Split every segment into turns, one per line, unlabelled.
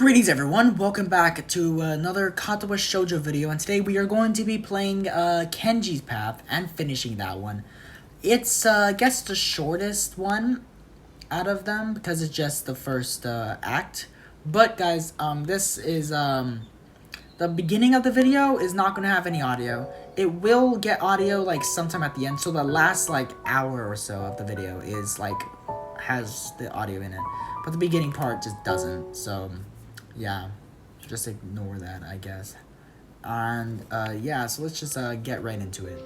Greetings everyone, welcome back to another Katawa Shoujo video, and today we are going to be playing Kenji's Path and finishing that one. It's, I guess, the shortest one out of them because it's just the first act. But guys, this is, the beginning of the video is not going to have any audio. It will get audio, like, sometime at the end, so the last, like, hour or so of the video is, like, has the audio in it. But the beginning part just doesn't, so yeah, just ignore that, I guess. And yeah, so let's just get right into it.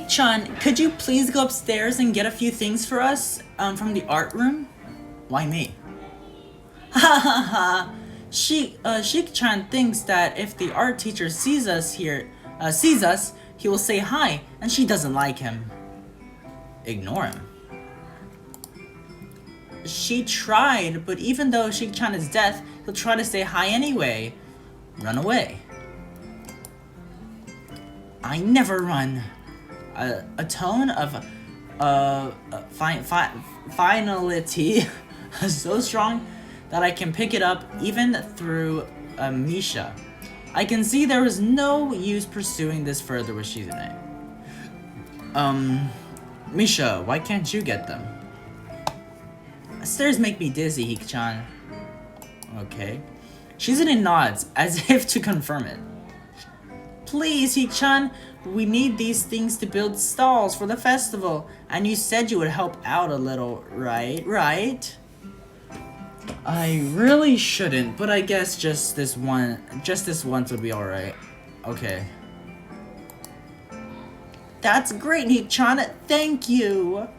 Hik-chan, could you please go upstairs and get a few things for us, from the art room? Why me? Ha ha ha! Hik-chan thinks that if the art teacher sees us, he will say hi, and she doesn't like him. Ignore him. She tried, but even though Hik-chan is deaf, he'll try to say hi anyway. Run away. I never run. A tone of finality so strong that I can pick it up even through Misha. I can see there is no use pursuing this further with Shizune. Misha, why can't you get them? Stairs make me dizzy, Hik-chan. Okay. Shizune nods, as if to confirm it. Please, Hik-chan, we need these things to build stalls for the festival, and you said you would help out a little, right? Right? I really shouldn't, but I guess just this once would be alright. Okay. That's great, Hik-chan, thank you!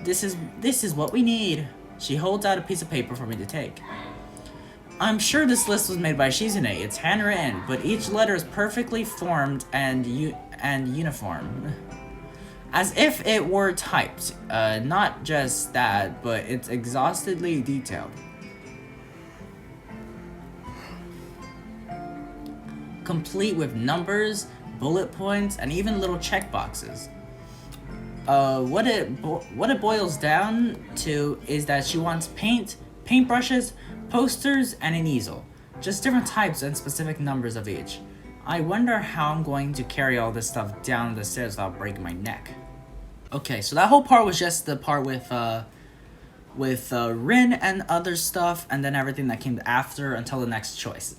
This is what we need. She holds out a piece of paper for me to take. I'm sure this list was made by Shizune. It's handwritten, but each letter is perfectly formed and uniform. As if it were typed. Not just that, but it's exhaustively detailed. Complete with numbers, bullet points, and even little checkboxes. What it boils down to is that she wants paintbrushes, posters, and an easel. Just different types and specific numbers of each. I wonder how I'm going to carry all this stuff down the stairs without breaking my neck. Okay, so that whole part was just the part with Rin and other stuff, and then everything that came after until the next choice.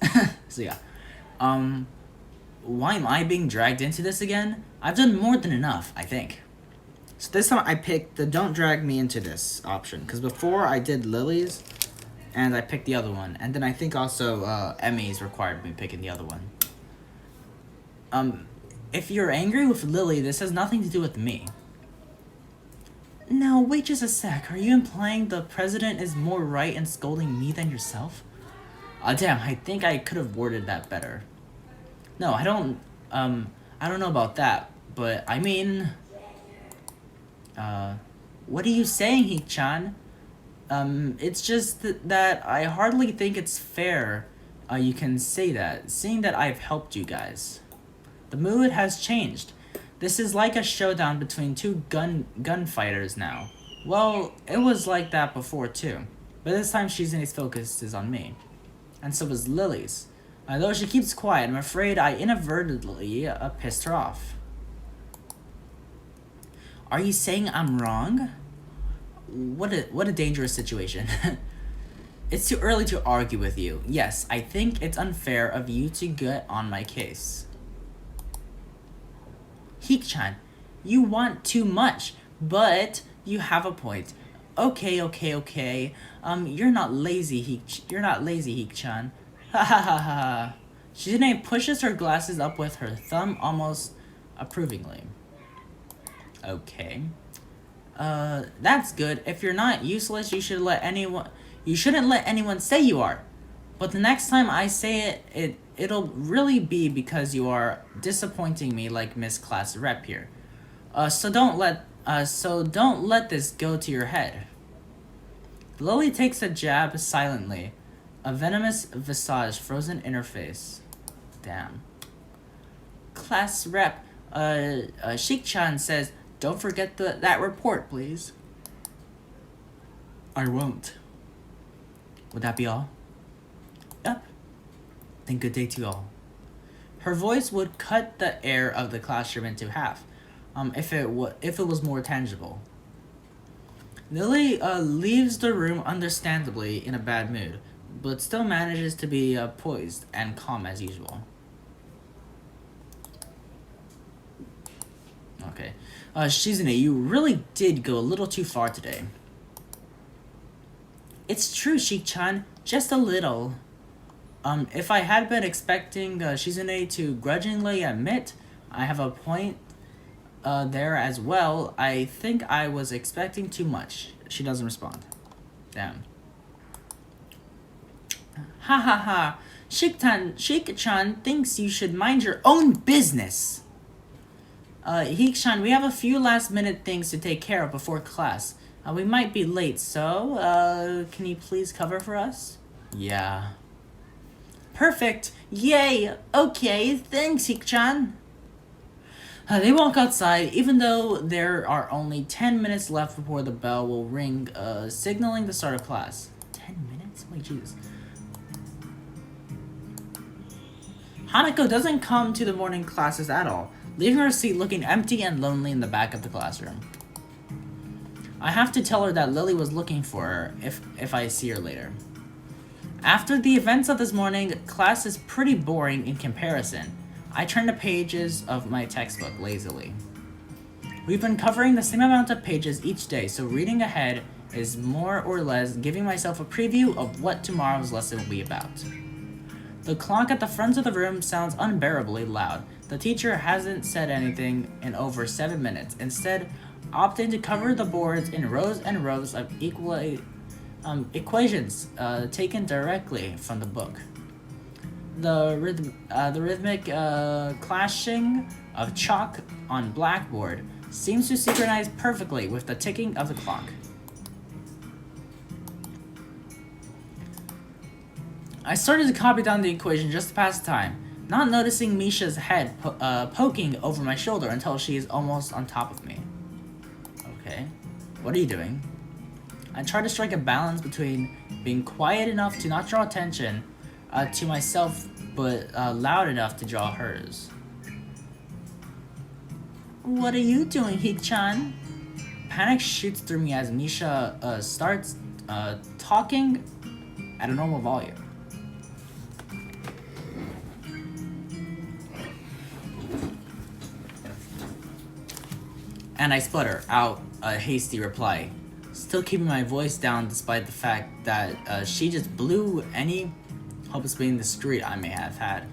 So yeah. Why am I being dragged into this again? I've done more than enough, I think. So this time I picked the don't drag me into this option, because before I did Lily's, and I picked the other one, and then I think also Emmy's required me picking the other one. If you're angry with Lily, this has nothing to do with me. Now, wait just a sec, are you implying the president is more right in scolding me than yourself? Damn, I think I could have worded that better. No, I don't know about that, but I mean... what are you saying, Hik-chan? It's just that I hardly think it's fair you can say that, seeing that I've helped you guys. The mood has changed. This is like a showdown between two gunfighters now. Well, it was like that before too, but this time Shizune's focus is on me. And so is Lily's. Though she keeps quiet, I'm afraid I inadvertently pissed her off. Are you saying I'm wrong? What a dangerous situation. It's too early to argue with you. Yes, I think it's unfair of you to get on my case. Hik-chan, you want too much, but you have a point. Okay. You're not lazy, Hik-chan. Ha ha ha ha. Shizune pushes her glasses up with her thumb almost approvingly. Okay. That's good. If you're not useless, you shouldn't let anyone say you are. But the next time I say it'll really be because you are disappointing me like Miss Class Rep here. So don't let this go to your head. Lily takes a jab silently. A venomous visage frozen in her face. Damn. Class Rep, Hik-chan says, don't forget that report, please. I won't. Would that be all? Yep. Then good day to you all. Her voice would cut the air of the classroom into half, if it was more tangible. Lily leaves the room understandably in a bad mood, but still manages to be poised and calm as usual. Okay. Shizune, you really did go a little too far today. It's true, Hik-chan, just a little. If I had been expecting Shizune to grudgingly admit I have a point, there as well. I think I was expecting too much. She doesn't respond. Damn. Ha ha ha. Shik-chan thinks you should mind your own business. Hik-chan, we have a few last-minute things to take care of before class. We might be late, so, can you please cover for us? Yeah. Perfect! Yay! Okay, thanks, Hik-chan. They walk outside, even though there are only 10 minutes left before the bell will ring, signaling the start of class. 10 minutes? Wait, Jesus. Hanako doesn't come to the morning classes at all, leaving her seat looking empty and lonely in the back of the classroom. I have to tell her that Lily was looking for her if I see her later. After the events of this morning, class is pretty boring in comparison. I turn the pages of my textbook lazily. We've been covering the same amount of pages each day, so reading ahead is more or less giving myself a preview of what tomorrow's lesson will be about. The clock at the front of the room sounds unbearably loud. The teacher hasn't said anything in over 7 minutes, instead opting to cover the boards in rows and rows of equations taken directly from the book. The rhythmic clashing of chalk on blackboard seems to synchronize perfectly with the ticking of the clock. I started to copy down the equation just to pass the time, not noticing Misha's head poking over my shoulder until she is almost on top of me. Okay, what are you doing? I try to strike a balance between being quiet enough to not draw attention to myself, but loud enough to draw hers. What are you doing, Hik-chan? Panic shoots through me as Misha starts talking at a normal volume. And I sputter out a hasty reply, still keeping my voice down despite the fact that she just blew any hope of being the street I may have had.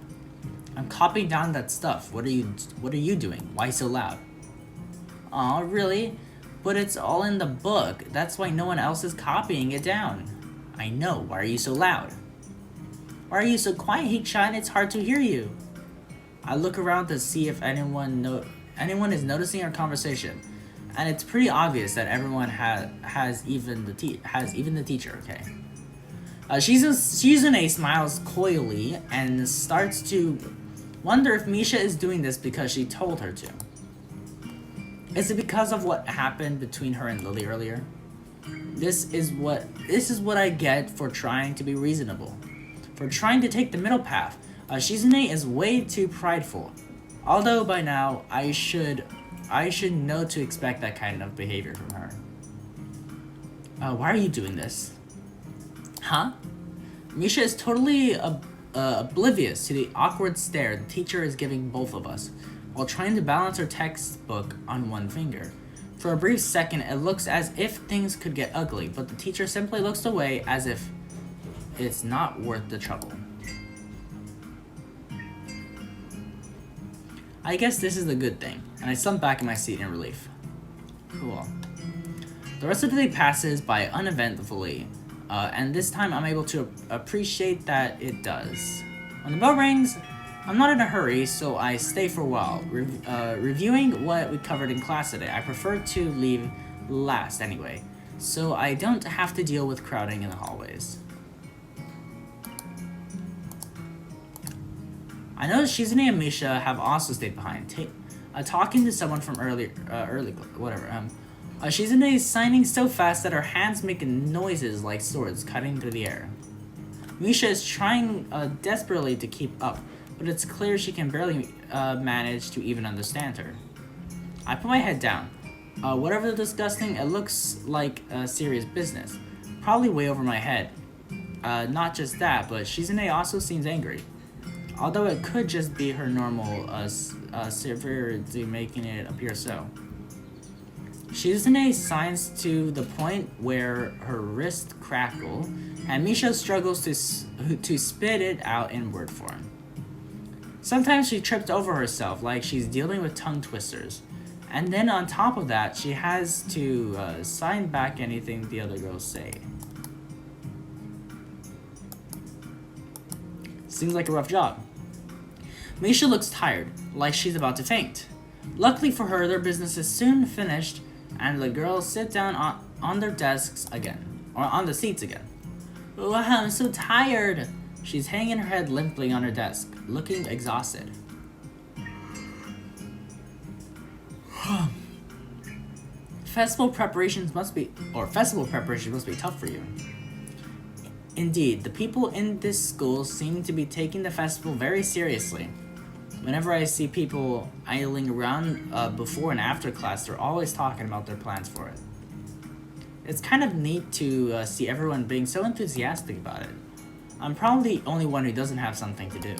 I'm copying down that stuff. What are you doing? Why so loud? Aw, really? But it's all in the book. That's why no one else is copying it down. I know. Why are you so loud? Why are you so quiet, Hik-chan? It's hard to hear you. I look around to see if anyone is noticing our conversation, and it's pretty obvious that everyone has even the teacher. Okay. Shizune smiles coyly and starts to wonder if Misha is doing this because she told her to. Is it because of what happened between her and Lily earlier? This is what I get for trying to be reasonable, for trying to take the middle path. Shizune is way too prideful. Although by now, I should know to expect that kind of behavior from her. Why are you doing this? Huh? Misha is totally oblivious to the awkward stare the teacher is giving both of us, while trying to balance her textbook on one finger. For a brief second, it looks as if things could get ugly, but the teacher simply looks away as if it's not worth the trouble. I guess this is a good thing, and I slump back in my seat in relief. Cool. The rest of the day passes by uneventfully, and this time I'm able to appreciate that it does. When the bell rings, I'm not in a hurry, so I stay for a while, reviewing what we covered in class today. I prefer to leave last anyway, so I don't have to deal with crowding in the hallways. I noticed Shizune and Misha have also stayed behind, talking to someone from Shizune is signing so fast that her hands make noises like swords cutting through the air. Misha is trying desperately to keep up, but it's clear she can barely manage to even understand her. I put my head down. Whatever they're discussing, it looks like serious business. Probably way over my head. Not just that, but Shizune also seems angry. Although it could just be her normal severity making it appear so. Shizune signs to the point where her wrists crackle, and Misha struggles to spit it out in word form. Sometimes she trips over herself like she's dealing with tongue twisters. And then on top of that, she has to sign back anything the other girls say. Seems like a rough job. Misha looks tired, like she's about to faint. Luckily for her, their business is soon finished, and the girls sit down on their desks again, or on the seats again. Wow, I'm so tired. She's hanging her head limply on her desk, looking exhausted. Festival preparations must be tough for you. Indeed, the people in this school seem to be taking the festival very seriously. Whenever I see people idling around before and after class, they're always talking about their plans for it. It's kind of neat to see everyone being so enthusiastic about it. I'm probably the only one who doesn't have something to do.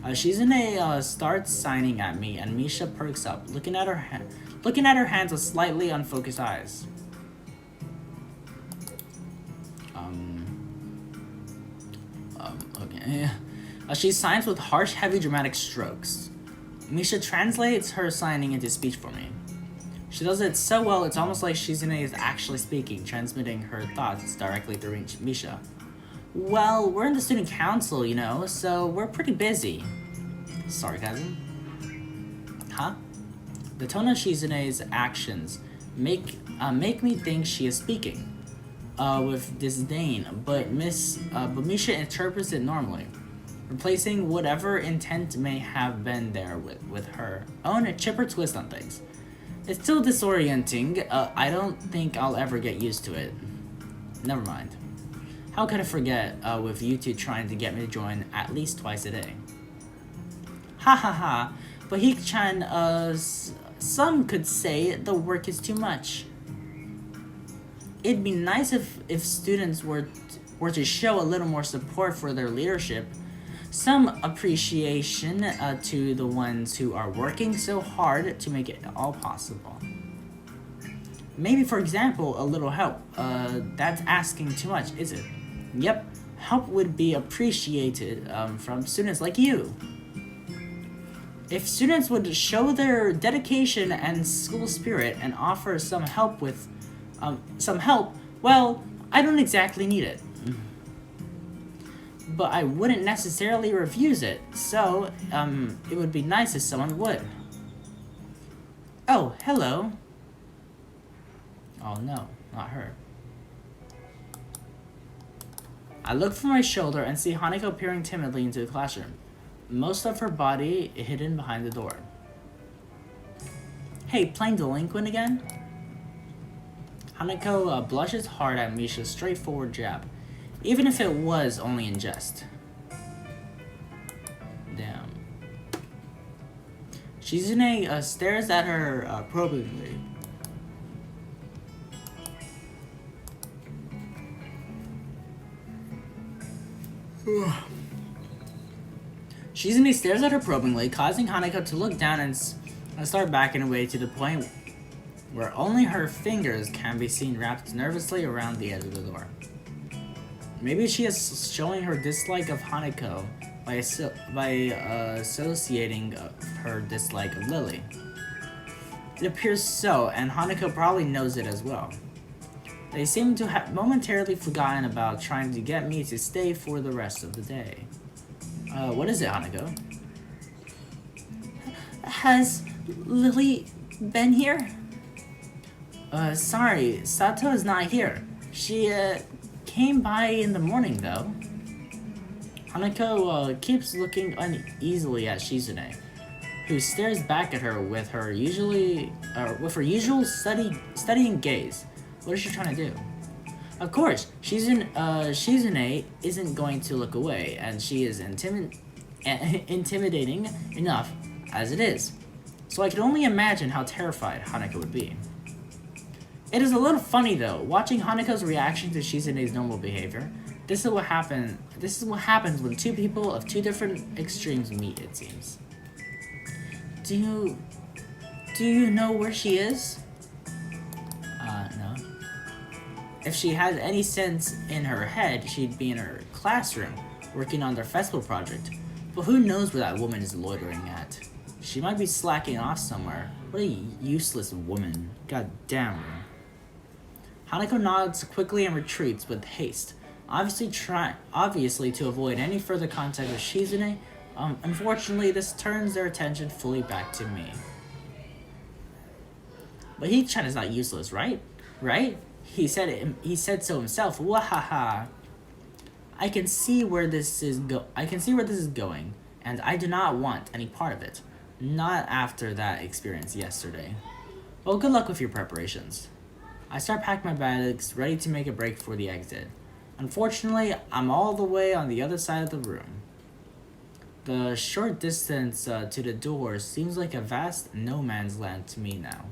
Shizune starts signing at me, and Misha perks up, looking at her hands with slightly unfocused eyes. Okay. She signs with harsh, heavy, dramatic strokes. Misha translates her signing into speech for me. She does it so well, it's almost like Shizune is actually speaking, transmitting her thoughts directly through Misha. Well, we're in the student council, you know, so we're pretty busy. Sarcasm? Huh? The tone of Shizune's actions make me think she is speaking with disdain, but Misha interprets it normally, replacing whatever intent may have been there with her own chipper twist on things. It's still disorienting. I don't think I'll ever get used to it. Never mind. How could I forget with you two trying to get me to join at least twice a day? Ha ha ha, but Hik-chan, some could say the work is too much. It'd be nice if students were to show a little more support for their leadership, some appreciation to the ones who are working so hard to make it all possible. Maybe, for example, a little help. That's asking too much, is it? Yep, help would be appreciated from students like you. If students would show their dedication and school spirit and offer some help, well, I don't exactly need it. But I wouldn't necessarily refuse it, so it would be nice if someone would. Oh, hello. Oh no, not her. I look from my shoulder and see Hanako peering timidly into the classroom, most of her body hidden behind the door. Hey, playing delinquent again? Hanako blushes hard at Misha's straightforward jab, even if it was only in jest. Damn. Shizune stares at her probingly. Shizune stares at her probingly, causing Hanako to look down and start backing away to the point where only her fingers can be seen wrapped nervously around the edge of the door. Maybe she is showing her dislike of Hanako by associating her dislike of Lily. It appears so, and Hanako probably knows it as well. They seem to have momentarily forgotten about trying to get me to stay for the rest of the day. What is it, Hanako? Has Lily been here? Sorry, Sato is not here. She, came by in the morning, though. Hanako, keeps looking uneasily at Shizune, who stares back at her with her usual studying gaze. What is she trying to do? Of course, Shizune isn't going to look away, and she is intimidating enough as it is. So I can only imagine how terrified Hanako would be. It is a little funny though, watching Hanako's reaction to Shizune's normal behavior. This is what happens when two people of two different extremes meet, it seems. Do you know where she is? No. If she had any sense in her head, she'd be in her classroom, working on their festival project. But who knows where that woman is loitering at? She might be slacking off somewhere. What a useless woman. God damn her. Hanako nods quickly and retreats with haste, obviously to avoid any further contact with Shizune. Unfortunately, this turns their attention fully back to me. But Hichan is not useless, right? Right? He said so himself. Wahaha. I can see where this is going, and I do not want any part of it. Not after that experience yesterday. Well, good luck with your preparations. I start packing my bags, ready to make a break for the exit. Unfortunately, I'm all the way on the other side of the room. The short distance to the door seems like a vast no man's land to me now.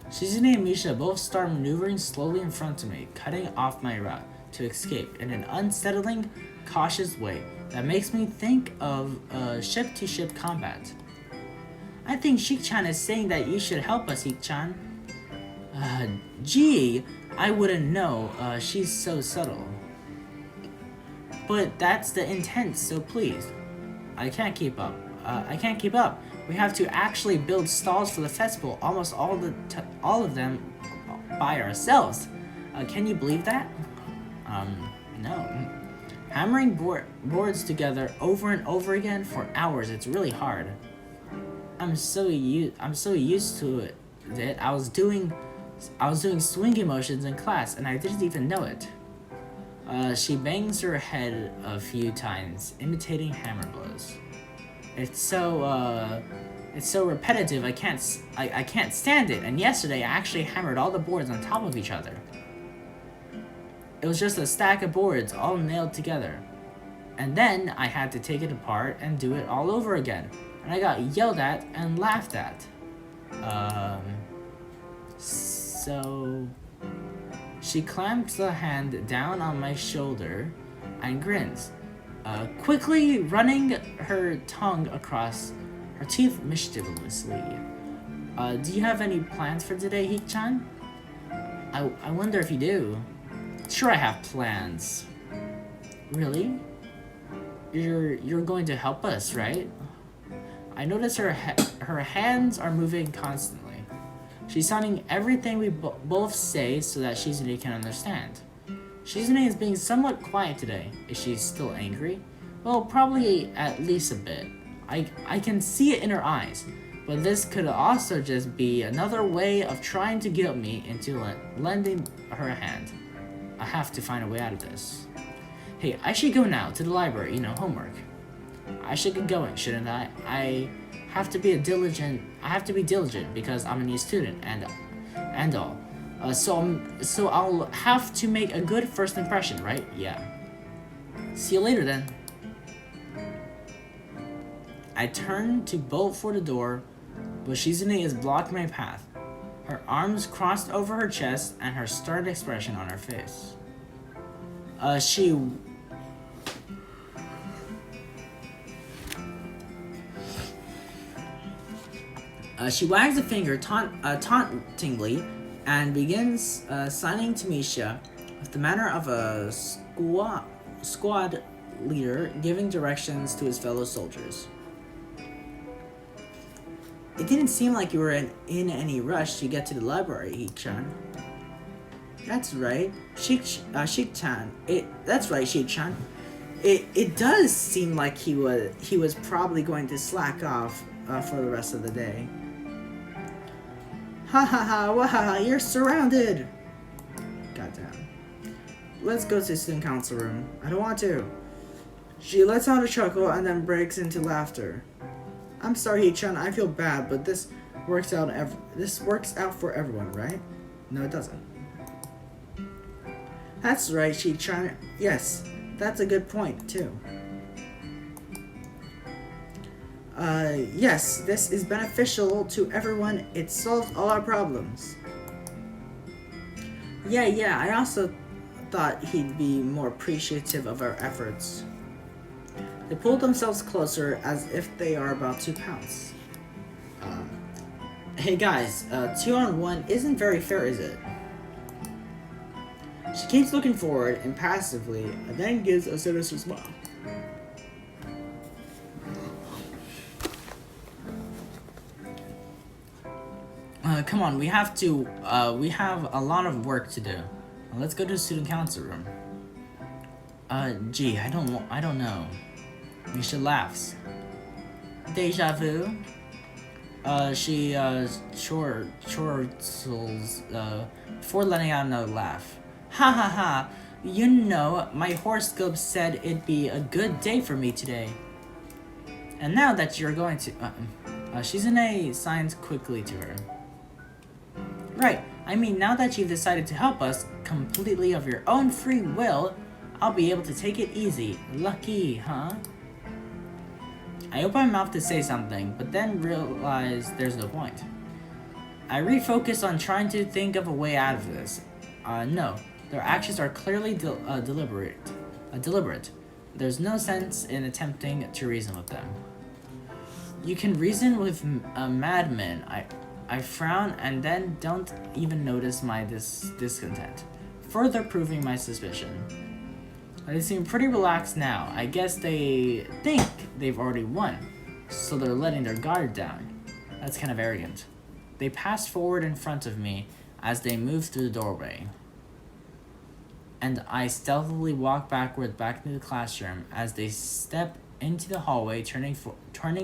Shizune and Misha both start maneuvering slowly in front of me, cutting off my route to escape in an unsettling, cautious way that makes me think of ship-to-ship combat. I think Shik-chan is saying that you should help us, Hik-chan. Gee, I wouldn't know, she's so subtle. But that's the intent, so please. I can't keep up. We have to actually build stalls for the festival, almost all of them by ourselves. Can you believe that? No. Hammering boards together over and over again for hours, it's really hard. I'm so used to it. I was doing swinging motions in class, and I didn't even know it. She bangs her head a few times, imitating hammer blows. It's so repetitive. I can't stand it. And yesterday, I actually hammered all the boards on top of each other. It was just a stack of boards all nailed together. And then I had to take it apart and do it all over again. And I got yelled at and laughed at. So... She clamps the hand down on my shoulder and grins, quickly running her tongue across her teeth mischievously. Do you have any plans for today, Hik-chan? I wonder if you do. Sure, I have plans. Really? You're going to help us, right? I notice her hands are moving constantly. She's sounding everything we both say so that Shizune can understand. Shizune is being somewhat quiet today. Is she still angry? Well, probably at least a bit. I can see it in her eyes, but this could also just be another way of trying to guilt me into lending her a hand. I have to find a way out of this. Hey, I should go now to the library, homework. I should get going, shouldn't I? I have to be diligent because I'm a new student and all. So I'll have to make a good first impression, right? Yeah. See you later then. I turn to bolt for the door, but Shizune is blocking my path. Her arms crossed over her chest and her startled expression on her face. She wags a finger tauntingly and begins signing to Misha with the manner of a squad leader giving directions to his fellow soldiers. It didn't seem like you were in any rush to get to the library, Hik-chan. That's right, Shik-chan. That's right, Shik-chan. It does seem like he was probably going to slack off for the rest of the day. Ha ha ha, wahaha, you're surrounded! Goddamn. Let's go to the student council room. I don't want to. She lets out a chuckle and then breaks into laughter. I'm sorry, Hichan, I feel bad, but this works out for everyone, right? No, it doesn't. That's right, Hichan. Yes, that's a good point, too. Yes, this is beneficial to everyone. It solves all our problems. Yeah, I also thought he'd be more appreciative of our efforts. They pull themselves closer as if they are about to pounce. Hey guys, 2-on-1 isn't very fair, is it? She keeps looking forward impassively and then gives a sinister smile. Come on, we have a lot of work to do. Let's go to the student council room. Gee, I don't know. Misha laughs. Deja vu? She, chortles, before letting out another laugh. Ha ha ha! You know, my horoscope said it'd be a good day for me today. And now that you're going to... Shizune signs quickly to her. Right, I mean, now that you've decided to help us, completely of your own free will, I'll be able to take it easy. Lucky, huh? I open my mouth to say something, but then realize there's no point. I refocus on trying to think of a way out of this. No, their actions are clearly deliberate. There's no sense in attempting to reason with them. You can reason with madmen. I frown and then don't even notice my discontent, further proving my suspicion. They seem pretty relaxed now. I guess they think they've already won, so they're letting their guard down. That's kind of arrogant. They pass forward in front of me as they move through the doorway, and I stealthily walk backward back into the classroom as they step into the hallway, turning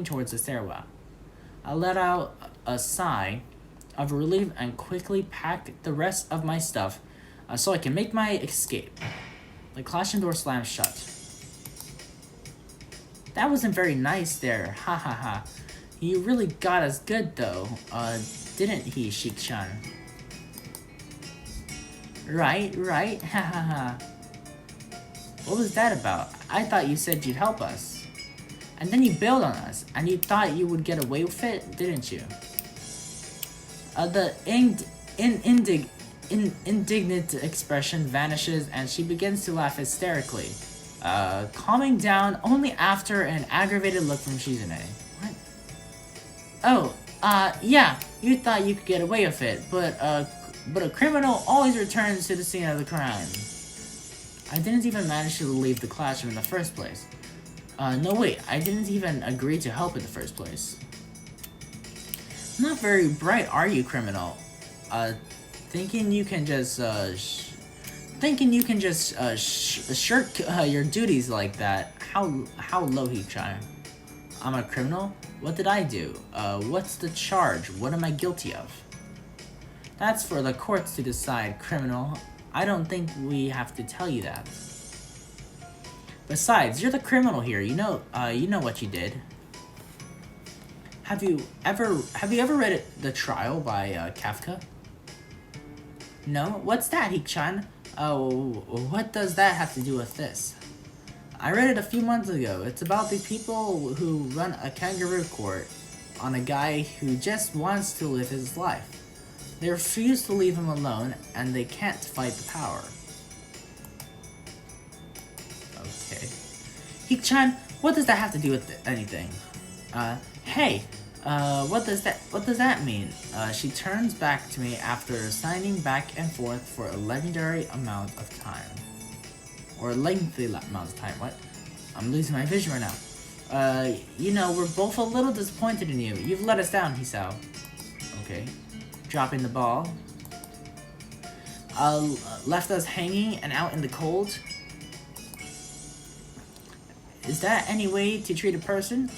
towards the stairwell. I let out a sigh of relief and quickly pack the rest of my stuff so I can make my escape. The classroom door slams shut. That wasn't very nice there, ha ha ha. He really got us good though, didn't he, Shik-chan? Right, ha ha ha. What was that about? I thought you said you'd help us. And then you bailed on us, and you thought you would get away with it, didn't you? The indignant expression vanishes, and she begins to laugh hysterically, calming down only after an aggravated look from Shizune. What? Oh, yeah, you thought you could get away with it, but a criminal always returns to the scene of the crime. I didn't even manage to leave the classroom in the first place. No wait, I didn't even agree to help in the first place. Not very bright, are you, criminal? Thinking you can just shirk your duties like that. How low he try? I'm a criminal? What did I do? What's the charge? What am I guilty of? That's for the courts to decide, criminal. I don't think we have to tell you that. Besides, you're the criminal here. You know what you did. Have you ever read The Trial by Kafka? No? What's that, Hik-chan? Oh, what does that have to do with this? I read it a few months ago. It's about the people who run a kangaroo court on a guy who just wants to live his life. They refuse to leave him alone, and they can't fight the power. Okay. Hik-chan, what does that have to do with anything? Hey, what does that mean? She turns back to me after signing back and forth for a legendary amount of time. Or a lengthy amount of time, what? I'm losing my vision right now. You know, we're both a little disappointed in you. You've let us down, Hisao. Okay. Dropping the ball. Left us hanging and out in the cold. Is that any way to treat a person?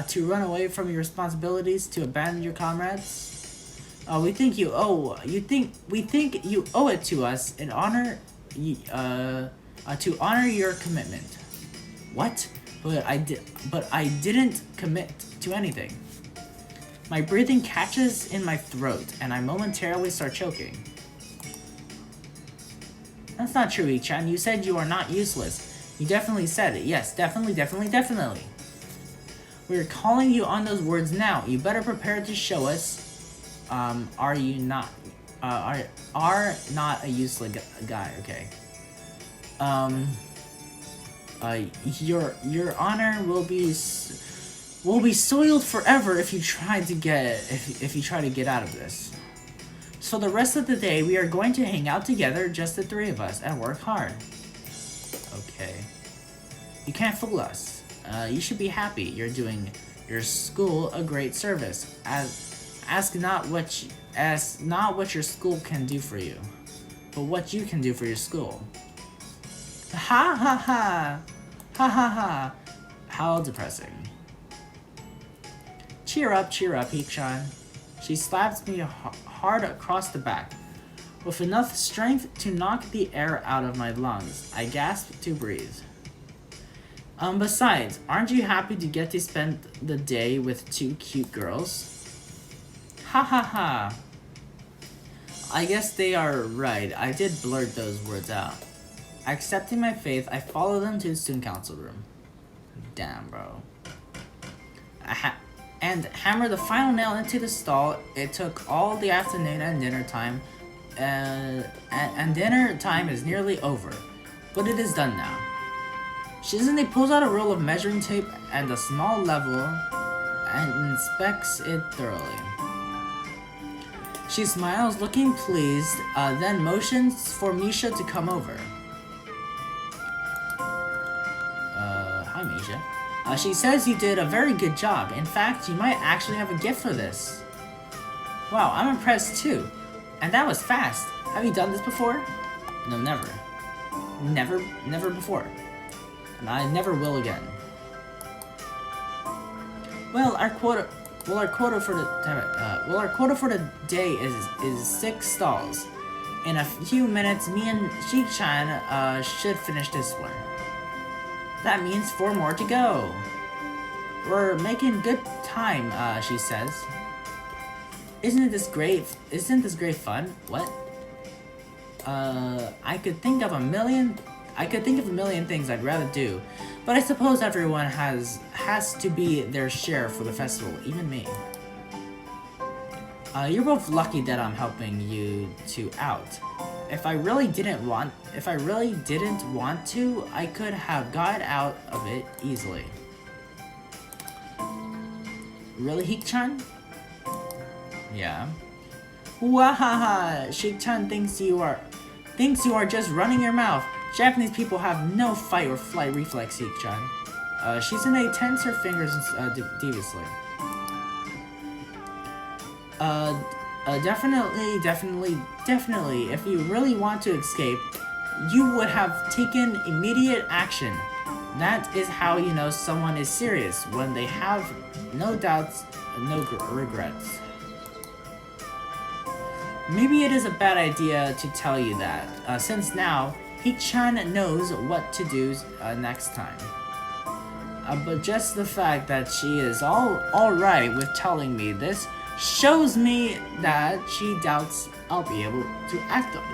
To run away from your responsibilities, to abandon your comrades? We think you owe it to us in honor, to honor your commitment. What? But I didn't commit to anything. My breathing catches in my throat, and I momentarily start choking. That's not true, Ichan. You said you are not useless. You definitely said it. Yes, definitely. We're calling you on those words now. You better prepare to show us. Are not a useless guy? Okay. Your honor will be soiled forever if you try to get out of this. So the rest of the day we are going to hang out together, just the three of us, and work hard. Okay. You can't fool us. You should be happy. You're doing your school a great service. As Ask not what your school can do for you, but what you can do for your school. Ha ha ha! Ha ha ha! How depressing. Cheer up, Hichan. She slaps me hard across the back. With enough strength to knock the air out of my lungs, I gasp to breathe. Besides, aren't you happy to get to spend the day with 2 cute girls? Ha ha ha. I guess they are right. I did blurt those words out. Accepting my faith, I follow them to the student council room. Damn, bro. And hammer the final nail into the stall. It took all the afternoon and dinner time. And dinner time is nearly over. But it is done now. Shizune pulls out a roll of measuring tape and a small level and inspects it thoroughly. She smiles, looking pleased, then motions for Misha to come over. Hi Misha. She says you did a very good job. In fact, you might actually have a gift for this. Wow, I'm impressed too. And that was fast. Have you done this before? No, never. Never before. And I never will again. Well, our quota for the day is 6 stalls. In a few minutes, me and Shik-chan should finish this one. That means 4 more to go. We're making good time, she says. Isn't this great fun? What? I could think of a million things I'd rather do, but I suppose everyone has to be their share for the festival, even me. You're both lucky that I'm helping you 2 out. If I really didn't want to, I could have got out of it easily. Really, Hik-chan? Yeah. Wahaha! Shik-chan thinks you are just running your mouth. Japanese people have no fight or flight reflex, Hik-chan. Shizune tense her fingers deviously. Definitely, if you really want to escape, you would have taken immediate action. That is how you know someone is serious, when they have no doubts, no regrets. Maybe it is a bad idea to tell you that, since now, Hik-chan knows what to do next time. But just the fact that she is alright with telling me this shows me that she doubts I'll be able to act on it.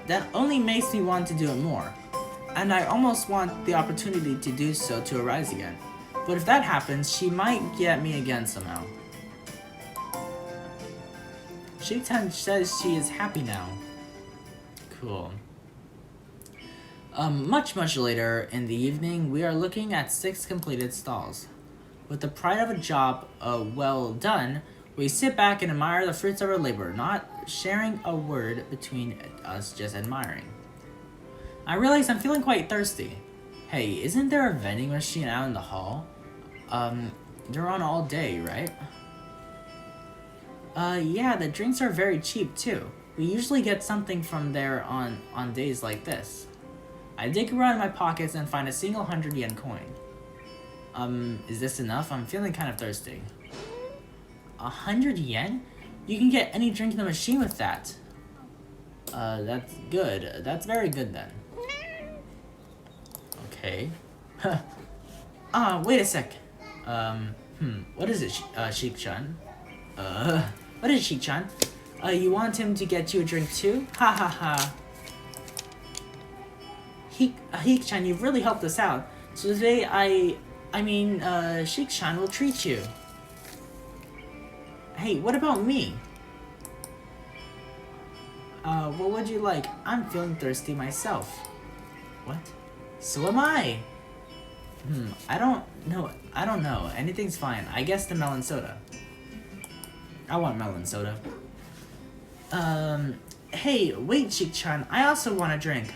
That only makes me want to do it more. And I almost want the opportunity to do so to arise again. But if that happens, she might get me again somehow. Shik-chan says she is happy now. Cool. Much later in the evening, we are looking at 6 completed stalls. With the pride of a job well done, we sit back and admire the fruits of our labor, not sharing a word between us, just admiring. I realize I'm feeling quite thirsty. Hey, isn't there a vending machine out in the hall? They're on all day, right? Yeah, the drinks are very cheap too. We usually get something from there on days like this. I dig around in my pockets and find a single 100-yen coin. Is this enough? I'm feeling kind of thirsty. 100 yen? You can get any drink in the machine with that. That's good. That's very good then. Okay. Wait a sec. What is it, Shik-chan? What is it, Shik-chan? You want him to get you a drink too? Ha ha ha. Hik-chan, you've really helped us out. So today, Shik-chan will treat you. Hey, what about me? What would you like? I'm feeling thirsty myself. What? So am I. I don't know. I don't know. Anything's fine. I guess the melon soda. I want melon soda. Hey, wait, Cheek-chan. I also want a drink.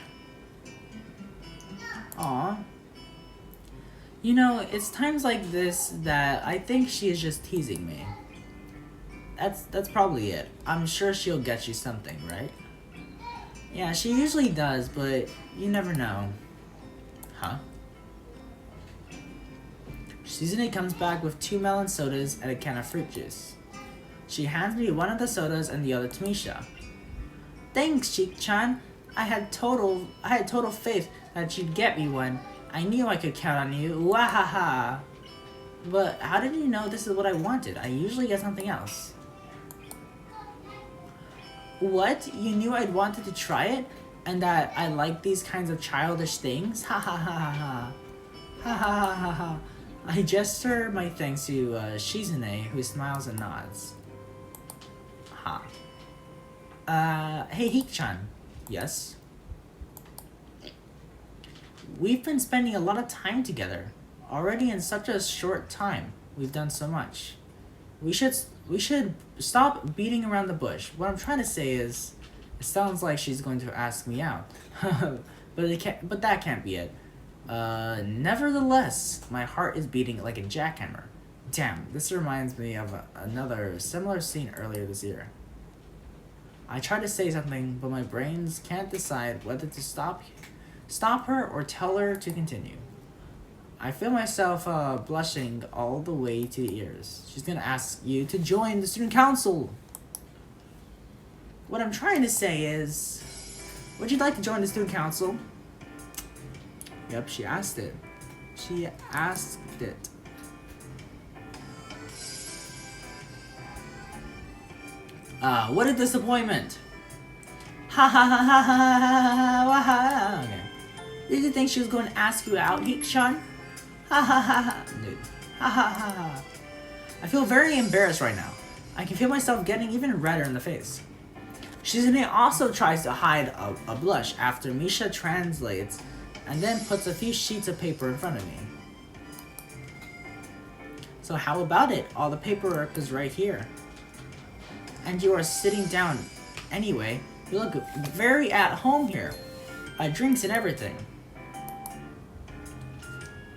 Aw. You know, it's times like this that I think she is just teasing me. That's probably it. I'm sure she'll get you something, right? Yeah, she usually does, but you never know. Huh? Suzune comes back with 2 melon sodas and a can of fruit juice. She hands me one of the sodas and the other to Misha. Thanks, Cheek-chan. I had total faith that you'd get me one. I knew I could count on you. Wahaha. But how did you know this is what I wanted? I usually get something else. What? You knew I'd wanted to try it? And that I like these kinds of childish things? Ha ha ha ha ha. Ha ha ha ha ha. I gesture my thanks to Shizune, who smiles and nods. Ha. Hey Hik-chan. Yes? We've been spending a lot of time together. Already in such a short time, we've done so much. We should stop beating around the bush. What I'm trying to say is, it sounds like she's going to ask me out. but that can't be it. Nevertheless, my heart is beating like a jackhammer. Damn, this reminds me of another similar scene earlier this year. I try to say something, but my brains can't decide whether to stop her or tell her to continue. I feel myself blushing all the way to the ears. She's gonna ask you to join the student council. What I'm trying to say is, would you like to join the student council? Yep, she asked it. She asked it. What a disappointment! Ha ha ha ha ha ha ha. Okay. Did you think she was going to ask you out, Hik-chan? Ha ha ha ha. Dude. Ha ha ha ha. I feel very embarrassed right now. I can feel myself getting even redder in the face. Shizune also tries to hide a blush after Misha translates and then puts a few sheets of paper in front of me. So how about it? All the paperwork is right here. And you are sitting down anyway. You look very at home here. Drinks and everything.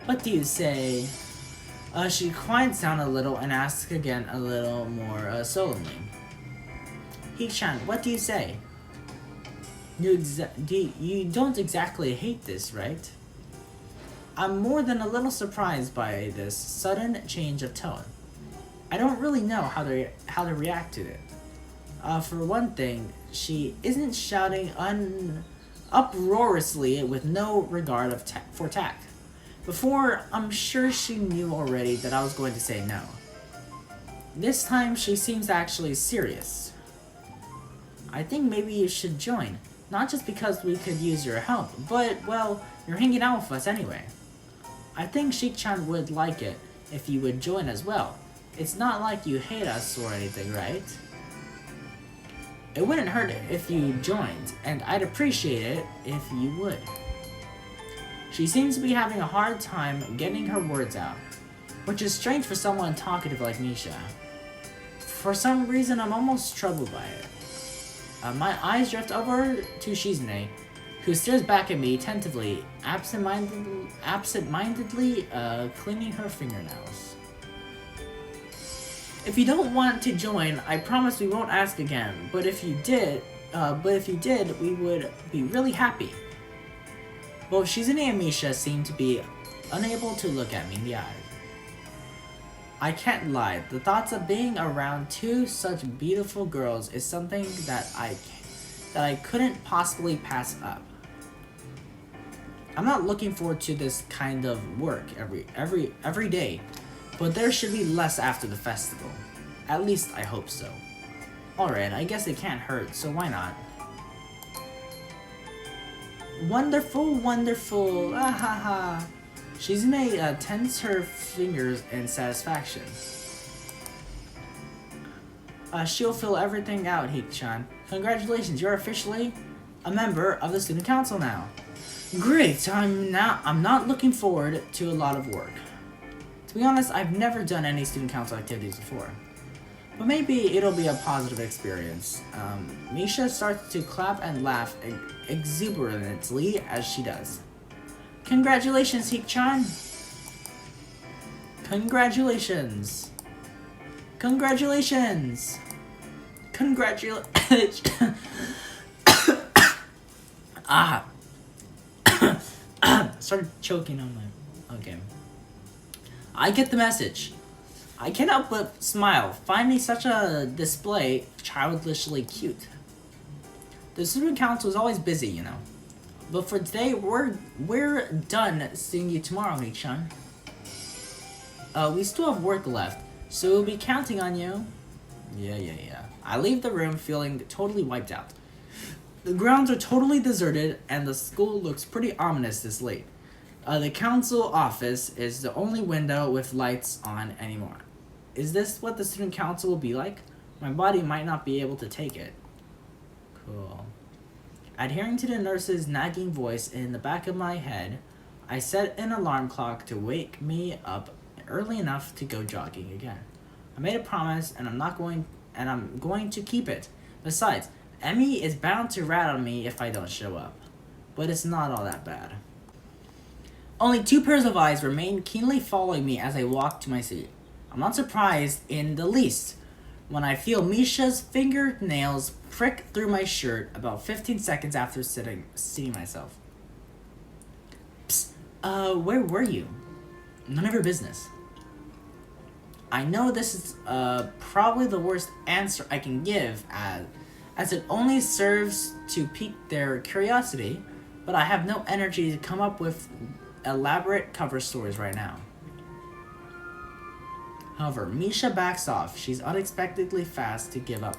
What do you say? She quiets down a little and asks again a little more solemnly. Hik-chan, what do you say? You don't exactly hate this, right? I'm more than a little surprised by this sudden change of tone. I don't really know how to react to it. For one thing, she isn't shouting uproariously with no regard for tact. Before, I'm sure she knew already that I was going to say no. This time, she seems actually serious. I think maybe you should join. Not just because we could use your help, but, well, you're hanging out with us anyway. I think Shik-chan would like it if you would join as well. It's not like you hate us or anything, right? It wouldn't hurt if you joined, and I'd appreciate it if you would. She seems to be having a hard time getting her words out, which is strange for someone talkative like Misha. For some reason, I'm almost troubled by it. My eyes drift over to Shizune, who stares back at me attentively, absent-mindedly cleaning her fingernails. If you don't want to join, I promise we won't ask again. But if you did, we would be really happy. Both Shizune and Misha seem to be unable to look at me in the eye. I can't lie, the thoughts of being around two such beautiful girls is something that I couldn't possibly pass up. I'm not looking forward to this kind of work every day, but there should be less after the festival. At least I hope so. Alright, I guess it can't hurt, so why not? Wonderful, wonderful, ah ha ha. Shizune tenses her fingers in satisfaction. She'll fill everything out, Hik-chan. Congratulations, you're officially a member of the student council now. Great, I'm not looking forward to a lot of work. To be honest, I've never done any student council activities before. But maybe it'll be a positive experience. Misha starts to clap and laugh exuberantly as she does. Congratulations, Hik-chan! Congratulations! Congratulations! Congratulations! Started choking on my... Okay. I get the message. I can't help but smile, finding such a display childishly cute. The student council is always busy, you know. But for today, we're done seeing you tomorrow, Hik-chan. We still have work left, so we'll be counting on you. Yeah. I leave the room feeling totally wiped out. The grounds are totally deserted, and the school looks pretty ominous this late. The council office is the only window with lights on anymore. Is this what the student council will be like? My body might not be able to take it. Cool. Adhering to the nurse's nagging voice in the back of my head, I set an alarm clock to wake me up early enough to go jogging again. I made a promise, and I'm going to keep it. Besides, Emmy is bound to rat on me if I don't show up. But it's not all that bad. Only 2 pairs of eyes remain keenly following me as I walk to my seat. I'm not surprised in the least when I feel Misha's fingernails prick through my shirt about 15 seconds after seating myself. Psst, where were you? None of your business. I know this is probably the worst answer I can give as it only serves to pique their curiosity, but I have no energy to come up with elaborate cover stories right now. However, Misha backs off. She's unexpectedly fast to give up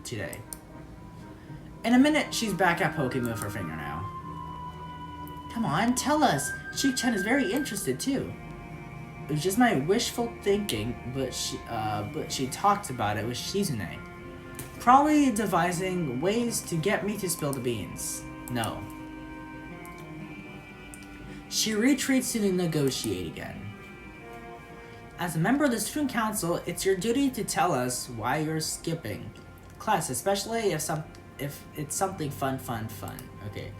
today. In a minute, she's back at poking me with her finger now. Come on, tell us. Hik-chan is very interested too. It was just my wishful thinking, but she talked about it with Shizune. Probably devising ways to get me to spill the beans. No. She retreats to negotiate again. As a member of the student council, it's your duty to tell us why you're skipping class, especially if it's something fun. Okay.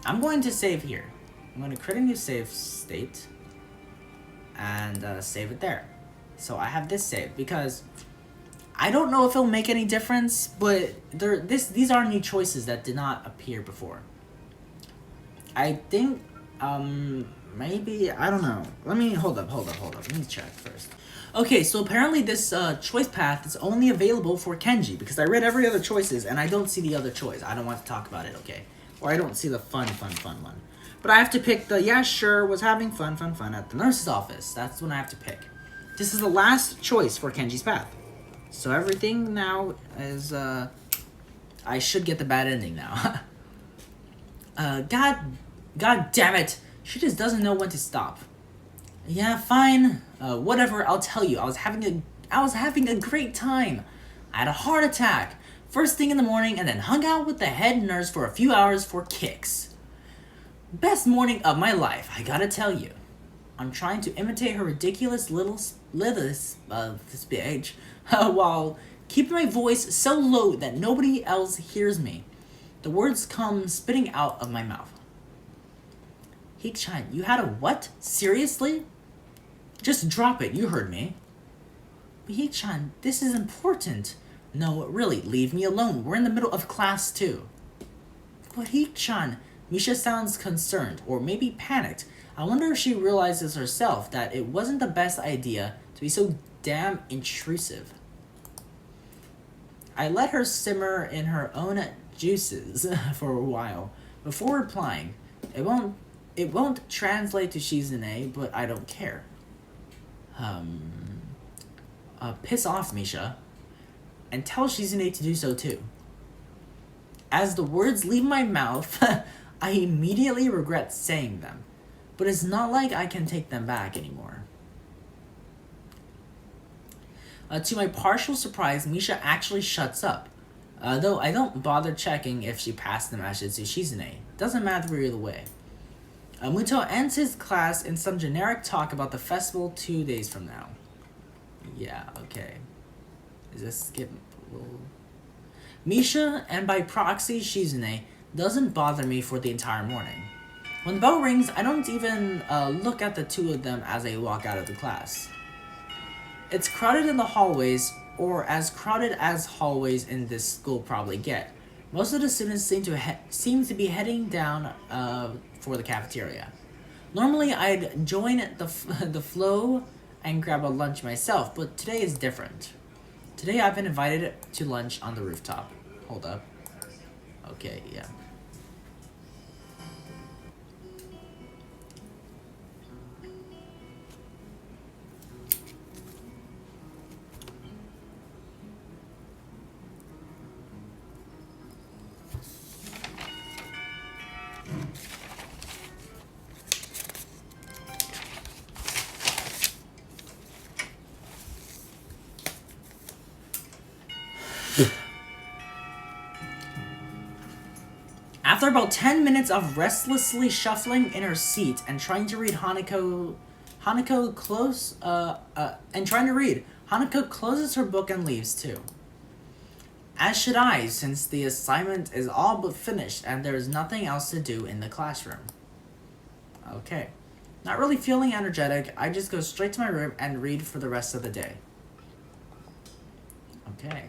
I'm going to save here. I'm going to create a new save state and save it there. So I have this saved because I don't know if it'll make any difference, but these are new choices that did not appear before. I think maybe, I don't know. Let me hold up. Let me check first. Okay, so apparently this choice path is only available for Kenji because I read every other choices and I don't see the other choice. I don't want to talk about it, okay? Or I don't see the fun one. But I have to pick the, yeah, sure, was having fun at the nurse's office. That's when I have to pick. This is the last choice for Kenji's path. So everything now is, I should get the bad ending now. God damn it. She just doesn't know when to stop. Yeah, fine. Whatever, I'll tell you. I was having a great time. I had a heart attack first thing in the morning and then hung out with the head nurse for a few hours for kicks. Best morning of my life, I gotta tell you. I'm trying to imitate her ridiculous little speech while keeping my voice so low that nobody else hears me. The words come spitting out of my mouth. Hik-chan, you had a what? Seriously? Just drop it, you heard me. But Hik-chan, this is important. No, really, leave me alone. We're in the middle of class too. But Hik-chan, Misha sounds concerned, or maybe panicked. I wonder if she realizes herself that it wasn't the best idea to be so damn intrusive. I let her simmer in her own juices for a while before replying. It won't translate to Shizune, but I don't care. Piss off, Misha. And tell Shizune to do so too. As the words leave my mouth, I immediately regret saying them. But it's not like I can take them back anymore. To my partial surprise, Misha actually shuts up. Though I don't bother checking if she passed the message to Shizune. Doesn't matter either way. Muto ends his class in some generic talk about the festival 2 days from now. Yeah, okay. Is this skippable? Misha, and by proxy Shizune, doesn't bother me for the entire morning. When the bell rings, I don't even look at the two of them as they walk out of the class. It's crowded in the hallways, or as crowded as hallways in this school probably get. Most of the students seem to be heading down for the cafeteria. Normally, I'd join the flow and grab a lunch myself, but today is different. Today, I've been invited to lunch on the rooftop. Hold up. Okay, yeah. After about 10 minutes of restlessly shuffling in her seat and trying to read, Hanako closes her book and leaves too. As should I, since the assignment is all but finished and there is nothing else to do in the classroom. Okay. Not really feeling energetic, I just go straight to my room and read for the rest of the day. Okay.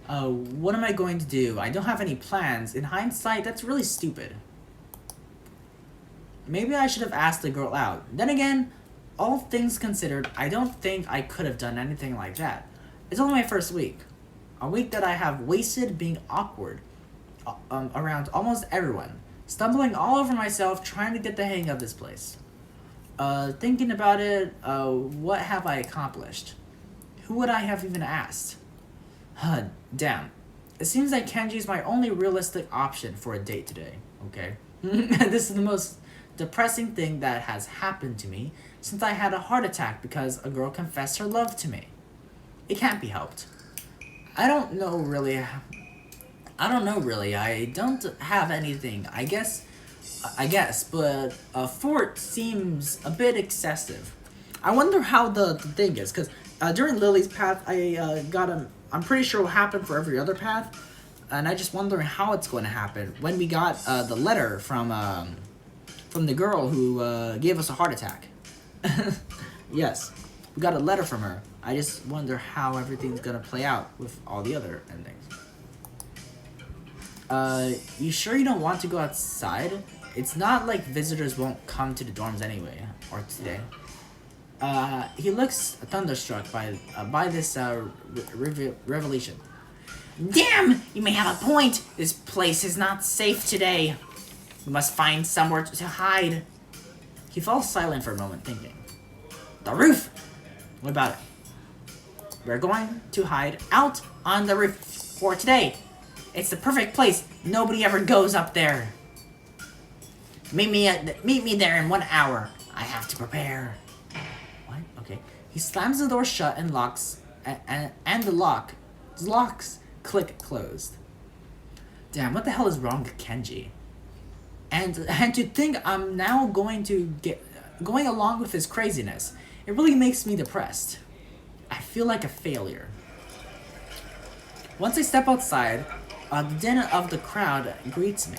What am I going to do? I don't have any plans. In hindsight, that's really stupid. Maybe I should have asked the girl out. Then again, all things considered, I don't think I could have done anything like that. It's only my first week. A week that I have wasted being awkward around almost everyone. Stumbling all over myself trying to get the hang of this place. Thinking about it, what have I accomplished? Who would I have even asked? Damn. It seems like Kenji is my only realistic option for a date today, okay? This is the most depressing thing that has happened to me since I had a heart attack because a girl confessed her love to me. It can't be helped. I don't know really. I don't have anything. I guess, but a fort seems a bit excessive. I wonder how the thing is, because during Lily's path, I got a... I'm pretty sure what happened for every other path, and I just wondering how it's going to happen when we got the letter from the girl who gave us a heart attack. Yes, we got a letter from her. I just wonder how everything's going to play out with all the other endings. You sure you don't want to go outside? It's not like visitors won't come to the dorms anyway, or today. He looks thunderstruck by this revelation. Damn! You may have a point! This place is not safe today. We must find somewhere to hide. He falls silent for a moment, thinking. The roof! What about it? We're going to hide out on the roof for today. It's the perfect place. Nobody ever goes up there. Meet me there in 1 hour. I have to prepare. What? Okay. He slams the door shut and locks, and the locks click closed. Damn, what the hell is wrong with Kenji? And to think I'm now going along with his craziness, it really makes me depressed. I feel like a failure. Once I step outside, the din of the crowd greets me.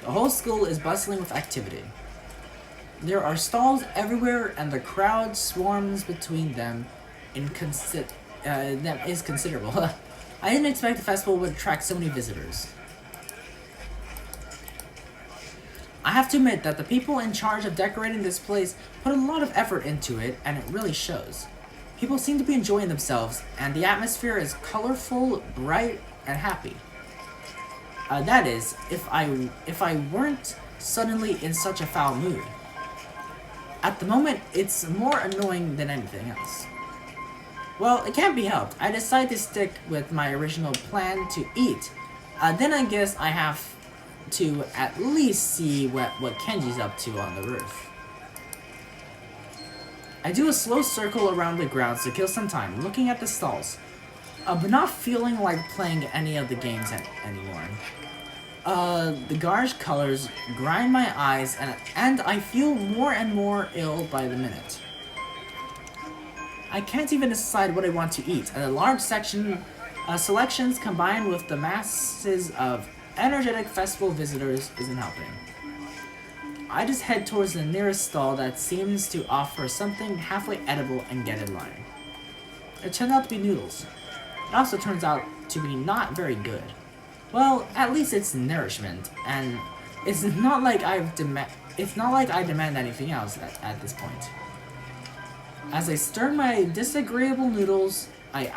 The whole school is bustling with activity. There are stalls everywhere, and the crowd swarms between them. That is considerable. I didn't expect the festival would attract so many visitors. I have to admit that the people in charge of decorating this place put a lot of effort into it, and it really shows. People seem to be enjoying themselves, and the atmosphere is colorful, bright, and happy. That is, if I weren't suddenly in such a foul mood. At the moment, it's more annoying than anything else. Well, it can't be helped. I decided to stick with my original plan to eat. Then I guess I have to at least see what Kenji's up to on the roof. I do a slow circle around the grounds to kill some time, looking at the stalls. but not feeling like playing any of the games anymore. The garish colors grind my eyes, and I feel more and more ill by the minute. I can't even decide what I want to eat, and the large selections combined with the masses of energetic festival visitors isn't helping. I just head towards the nearest stall that seems to offer something halfway edible and get in line. It turned out to be noodles. It also turns out to be not very good. Well, at least it's nourishment, and it's not like I demand anything else at this point. As I stir my disagreeable noodles, I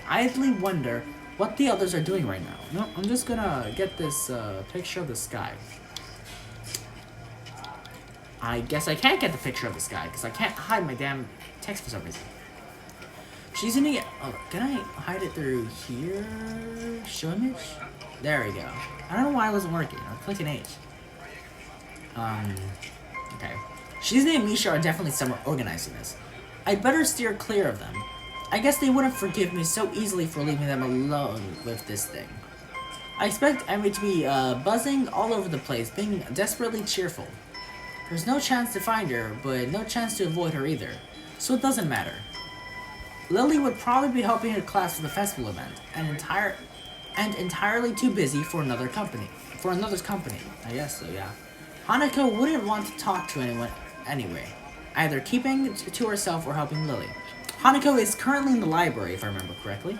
idly wonder what the others are doing right now. No, I'm just gonna get this picture of the sky. I guess I can't get the picture of the sky because I can't hide my damn text for some reason. She's gonna get. Oh, can I hide it through here? Show image? There we go. I don't know why it wasn't working. I'm clicking H. Okay. Shizune and Misha are definitely somewhat organizing this. I'd better steer clear of them. I guess they wouldn't forgive me so easily for leaving them alone with this thing. I expect Emmy to be buzzing all over the place, being desperately cheerful. There's no chance to find her, but no chance to avoid her either, so it doesn't matter. Lily would probably be helping her class for the festival event, and entirely too busy for another's company. I guess so, yeah. Hanako wouldn't want to talk to anyone anyway, either keeping to herself or helping Lily. Hanako is currently in the library, if I remember correctly.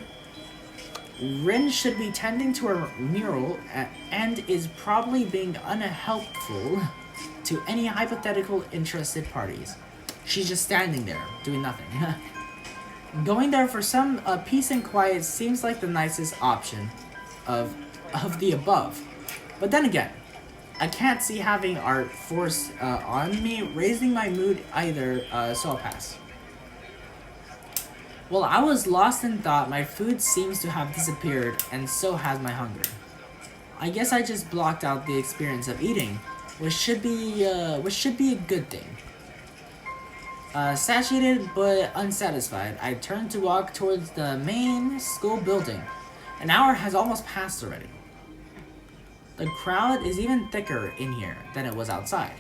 Rin should be tending to her mural and is probably being unhelpful to any hypothetical interested parties. She's just standing there, doing nothing. Going there for some peace and quiet seems like the nicest option of the above. But then again, I can't see having art forced on me, raising my mood either, so I'll pass. While I was lost in thought, my food seems to have disappeared, and so has my hunger. I guess I just blocked out the experience of eating, which should be a good thing. Satiated but unsatisfied, I turned to walk towards the main school building. An hour has almost passed already. The crowd is even thicker in here than it was outside.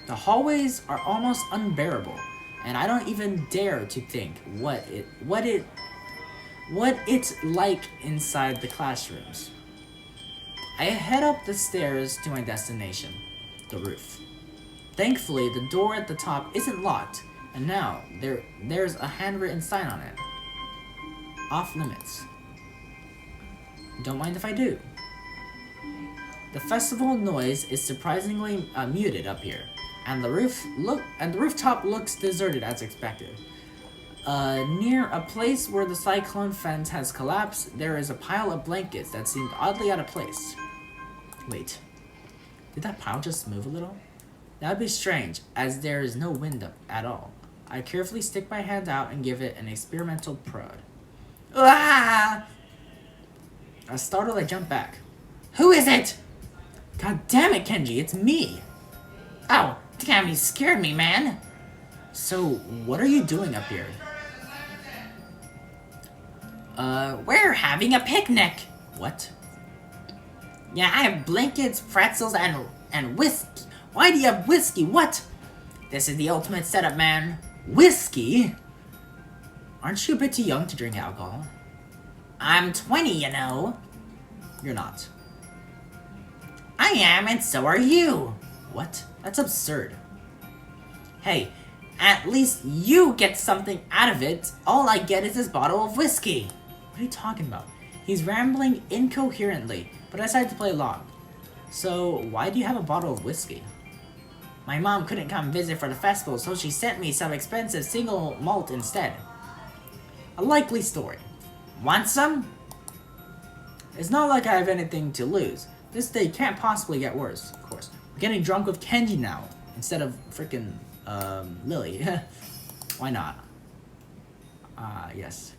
The hallways are almost unbearable, and I don't even dare to think what it's like inside the classrooms. I head up the stairs to my destination, the roof. Thankfully, the door at the top isn't locked, and now there's a handwritten sign on it. Off limits. Don't mind if I do. The festival noise is surprisingly muted up here, and the rooftop looks deserted as expected. Near a place where the cyclone fence has collapsed, there is a pile of blankets that seemed oddly out of place. Wait, did that pile just move a little? That would be strange, as there is no wind up at all. I carefully stick my hand out and give it an experimental prod. Ah! Startled, I jump back. Who is it? God damn it, Kenji, it's me! Oh, damn, you scared me, man! So, what are you doing up here? We're having a picnic! What? Yeah, I have blankets, pretzels, and whiskey. Why do you have whiskey? What? This is the ultimate setup, man. Whiskey? Aren't you a bit too young to drink alcohol? I'm 20, you know. You're not. I am, and so are you. What? That's absurd. Hey, at least you get something out of it. All I get is this bottle of whiskey. What are you talking about? He's rambling incoherently, but I decided to play along. So, why do you have a bottle of whiskey? My mom couldn't come visit for the festival, so she sent me some expensive single malt instead. A likely story. Want some? It's not like I have anything to lose. This day can't possibly get worse, of course. We're getting drunk with Kenji now, instead of freaking, Lily. Why not? Yes.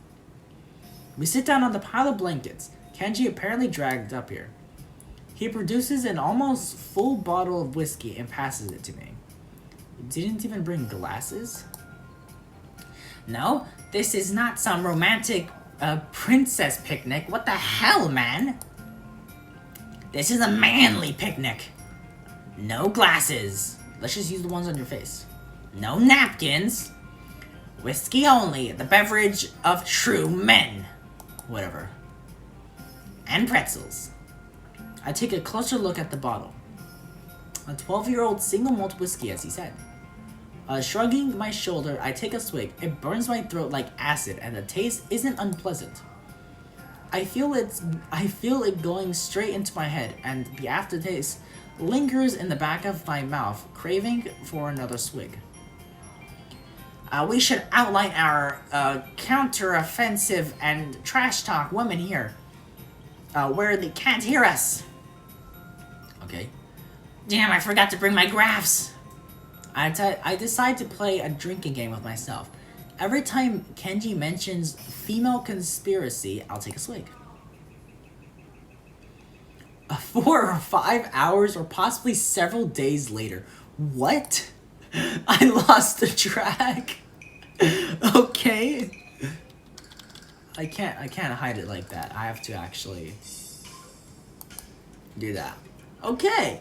We sit down on the pile of blankets. Kenji apparently dragged up here. He produces an almost full bottle of whiskey and passes it to me. He didn't even bring glasses? No, this is not some romantic A princess picnic? What the hell, man? This is a manly picnic. No glasses. Let's just use the ones on your face. No napkins. Whiskey only, the beverage of true men. Whatever. And pretzels. I take a closer look at the bottle. A 12-year-old single malt whiskey, as he said. Shrugging my shoulder, I take a swig. It burns my throat like acid, and the taste isn't unpleasant. I feel it going straight into my head, and the aftertaste lingers in the back of my mouth, craving for another swig. We should outline our counter-offensive and trash talk women here, where they can't hear us. Okay. Damn, I forgot to bring my graphs. I decide to play a drinking game with myself. Every time Kenji mentions female conspiracy, I'll take a swig. 4 or 5 hours, or possibly several days later. What? I lost the track. Okay. I can't hide it like that. I have to actually do that. Okay.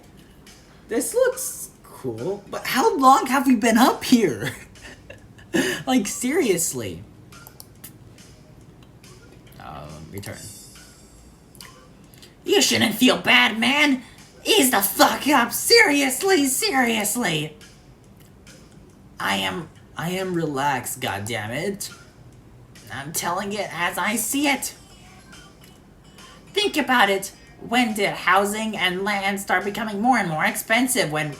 This looks cool, but how long have we been up here? Like, seriously. Return. You shouldn't feel bad, man. Ease the fuck up. Seriously, seriously. I am relaxed, goddammit. I'm telling it as I see it. Think about it. When did housing and land start becoming more and more expensive? When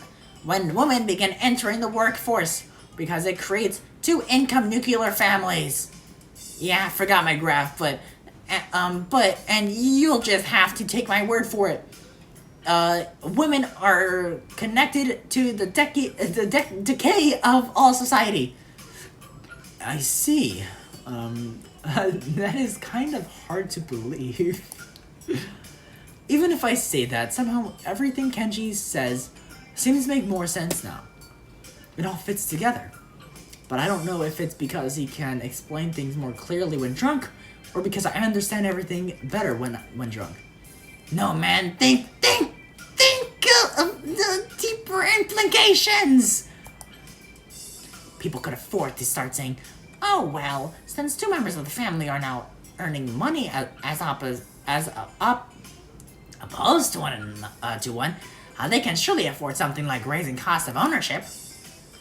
women began entering the workforce, because it creates 2-income nuclear families. Yeah, I forgot my graph, but you'll just have to take my word for it. Women are connected to the decay of all society. I see. That is kind of hard to believe. Even if I say that, somehow everything Kenji says seems to make more sense now. It all fits together. But I don't know if it's because he can explain things more clearly when drunk, or because I understand everything better when drunk. No, man, think of the deeper implications! People could afford to start saying, oh well, since 2 members of the family are now earning money as opposed to one, they can surely afford something like raising cost of ownership.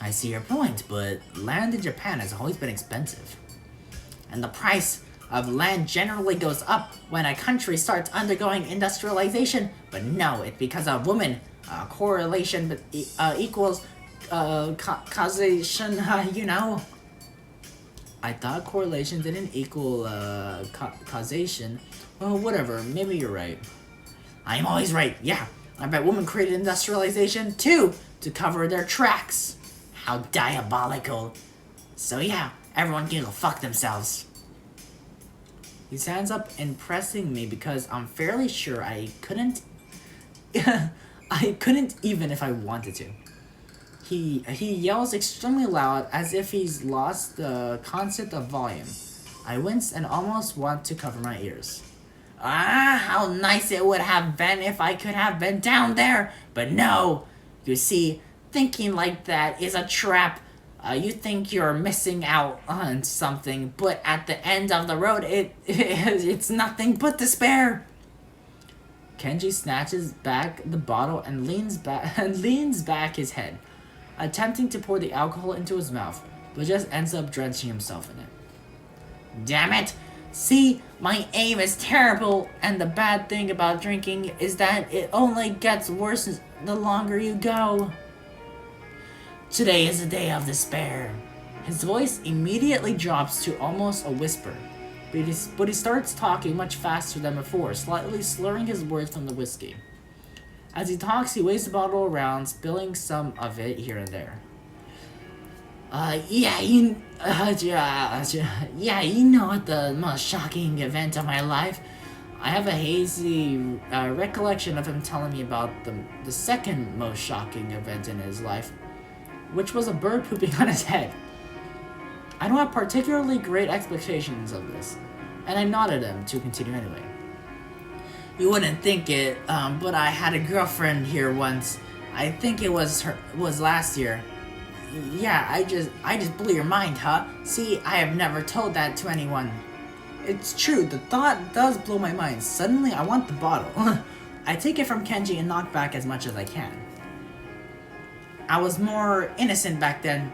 I see your point, but land in Japan has always been expensive. And the price of land generally goes up when a country starts undergoing industrialization, but no, it's because of women. Correlation equals causation, you know. I thought correlation didn't equal causation. Well, whatever, maybe you're right. I'm always right, yeah. I bet women created industrialization too, to cover their tracks. How diabolical. So yeah, everyone can go fuck themselves. He stands up, impressing me because I'm fairly sure I couldn't I couldn't even if I wanted to. He yells extremely loud as if he's lost the concept of volume. I wince and almost want to cover my ears. Ah, how nice it would have been if I could have been down there, but no. You see, thinking like that is a trap. You think you're missing out on something, but at the end of the road, it's nothing but despair. Kenji snatches back the bottle and leans back his head, attempting to pour the alcohol into his mouth, but just ends up drenching himself in it. Damn it! See, my aim is terrible, and the bad thing about drinking is that it only gets worse the longer you go. Today is a day of despair. His voice immediately drops to almost a whisper, but he starts talking much faster than before, slightly slurring his words from the whiskey. As he talks, he waves the bottle around, spilling some of it here and there. You know what the most shocking event of my life? I have a hazy recollection of him telling me about the second most shocking event in his life, which was a bird pooping on his head. I don't have particularly great expectations of this, and I nodded him to continue anyway. You wouldn't think it, but I had a girlfriend here once. I think it was last year. Yeah, I just blew your mind, huh? See, I have never told that to anyone. It's true, the thought does blow my mind. Suddenly, I want the bottle. I take it from Kenji and knock back as much as I can. I was more innocent back then,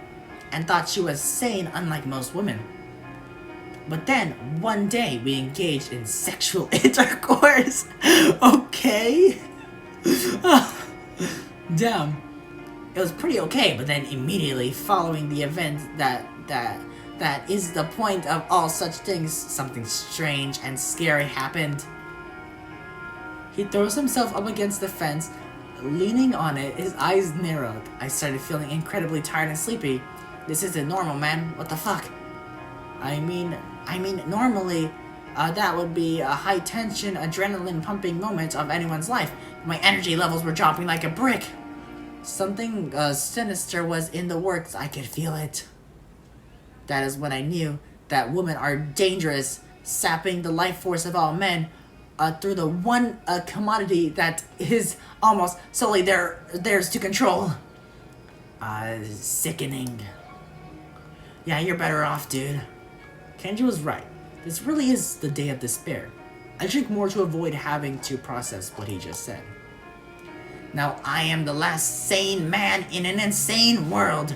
and thought she was sane unlike most women. But then, one day, we engaged in sexual intercourse. Okay? Damn. It was pretty okay, but then immediately following the event that is the point of all such things, something strange and scary happened. He throws himself up against the fence, leaning on it, his eyes narrowed. I started feeling incredibly tired and sleepy. This isn't normal, man. What the fuck? I mean, normally, that would be a high-tension, adrenaline-pumping moment of anyone's life. My energy levels were dropping like a brick. Something sinister was in the works. I could feel it. That is when I knew that women are dangerous, sapping the life force of all men through the one commodity that is almost solely theirs to control. Sickening. Yeah, you're better off, dude. Kenji was right. This really is the day of despair. I drink more to avoid having to process what he just said. Now I am the last sane man in an insane world.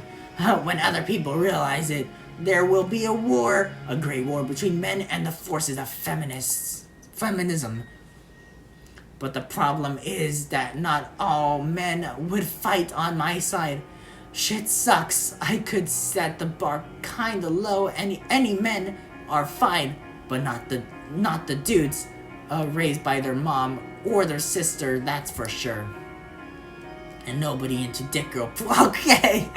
When other people realize it, there will be a war, a great war between men and the forces of feminism. But the problem is that not all men would fight on my side. Shit sucks. I could set the bar kinda low. Any men are fine, but not the dudes raised by their mom or their sister, that's for sure. And nobody into dick girl. Okay.